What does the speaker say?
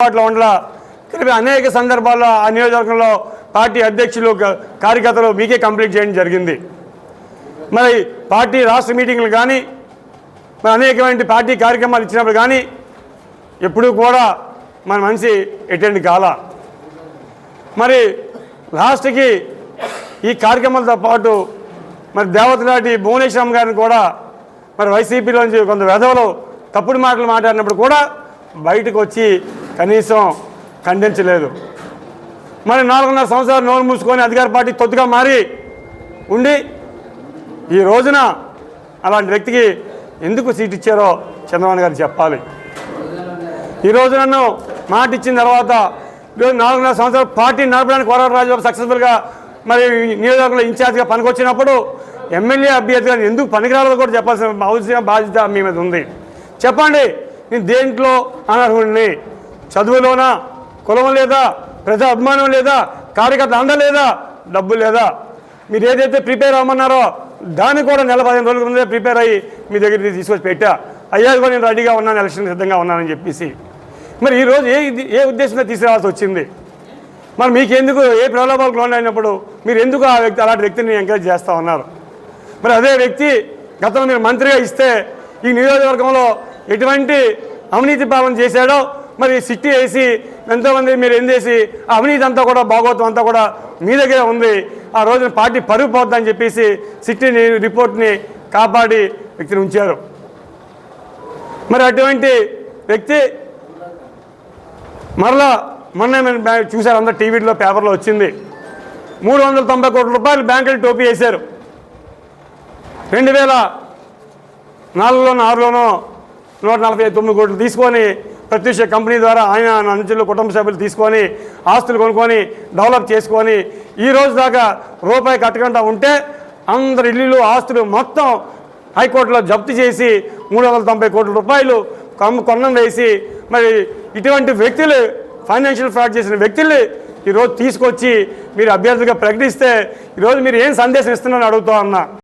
అనేక సందర్భాల్లో ఆ నియోజకవర్గంలో పార్టీ అధ్యక్షులు కార్యకర్తలు మీకే కంప్లీట్ చేయడం జరిగింది. మరి పార్టీ రాష్ట్ర మీటింగ్లు కానీ మరి అనేకమైన పార్టీ కార్యక్రమాలు ఇచ్చినప్పుడు కానీ ఎప్పుడూ కూడా మన మనిషి అటెండ్ కాలా. మరి లాస్ట్కి ఈ కార్యక్రమాలతో పాటు మరి దేవతలాంటి భువనేశ్వరం గారిని కూడా మరి వైసీపీలోంచి కొంత వెధవలు తప్పుడు మాటలు మాట్లాడినప్పుడు కూడా బయటకు వచ్చి కనీసం ఖండించలేదు. మరి 4.5 సంవత్సరాలు నోరు మూసుకొని అధికార పార్టీ తొత్తుగా మారి ఉండి ఈ రోజున అలాంటి వ్యక్తికి ఎందుకు సీట్ ఇచ్చారో చంద్రబాబు గారు చెప్పాలి. ఈరోజు నన్ను మాట ఇచ్చిన తర్వాత 4.5 సంవత్సరాలు పార్టీ నడపడానికి కోరాడు రాజబాబు సక్సెస్ఫుల్గా మరి నియోజకవర్గంలో ఇన్ఛార్జ్గా పనికొచ్చినప్పుడు ఎమ్మెల్యే అభ్యర్థిగా ఎందుకు పనికిరాలో కూడా చెప్పాల్సిన అవసరం బాధ్యత మీ మీద ఉంది. చెప్పండి, నేను దేంట్లో అనర్హుడిని? చదువులోనా, కులం లేదా, ప్రజా అభిమానం లేదా, కార్యకర్త అండ లేదా, డబ్బు లేదా? మీరు ఏదైతే ప్రిపేర్ అవ్వమన్నారో దాన్ని కూడా 15 రోజుల ముందే ప్రిపేర్ అయ్యి మీ దగ్గరికి తీసుకొచ్చి పెట్టా. అయ్యా కూడా నేను రెడీగా ఉన్నాను, ఎలక్షన్ సిద్ధంగా ఉన్నానని చెప్పేసి మరి ఈరోజు ఏ ఉద్దేశంగా తీసుకురావాల్సి వచ్చింది? మరి మీకెందుకు ఏ ప్రలోభాలకు లోన్ అయినప్పుడు మీరు ఎందుకు అలాంటి వ్యక్తిని ఎంకరేజ్ చేస్తూ ఉన్నారు? మరి అదే వ్యక్తి గతంలో మీరు మంత్రిగా ఇస్తే ఈ నియోజకవర్గంలో ఎటువంటి అవినీతి పాలన చేశాడో మరి సిట్టి వేసి ఎంతోమంది మీరు ఎందేసి ఆ అవినీతి అంతా కూడా భాగవతం అంతా కూడా మీ దగ్గర ఉంది. ఆ రోజున పార్టీ పరుగు పోద్దని చెప్పేసి సిట్టి రిపోర్ట్ని కాపాడి వ్యక్తిని ఉంచారు. మరి అటువంటి వ్యక్తి మరలా మొన్న చూశారు, అందరూ టీవీలో పేపర్లో వచ్చింది. 390 కోట్ల రూపాయలు బ్యాంకులు టోపీ వేశారు. 2004లోనో 6లోనో 149 కోట్లు తీసుకొని ప్రత్యక్ష కంపెనీ ద్వారా ఆయన అనుచరులు కుటుంబ సభ్యులు తీసుకొని ఆస్తులు కొనుక్కొని డెవలప్ చేసుకొని ఈ రోజు దాకా రూపాయి కట్టకుండా ఉంటే అందరి ఇల్లు ఆస్తులు మొత్తం హైకోర్టులో జప్తు చేసి 390 కోట్ల రూపాయలు కొన్నం వేసి మరి ఇటువంటి వ్యక్తులు ఫైనాన్షియల్ ఫ్రాడ్ చేసిన వ్యక్తుల్ని ఈరోజు తీసుకొచ్చి మీరు అభ్యర్థిగా ప్రకటిస్తే ఈరోజు మీరు ఏం సందేశం ఇస్తున్నారని అడుగుతా ఉన్నా.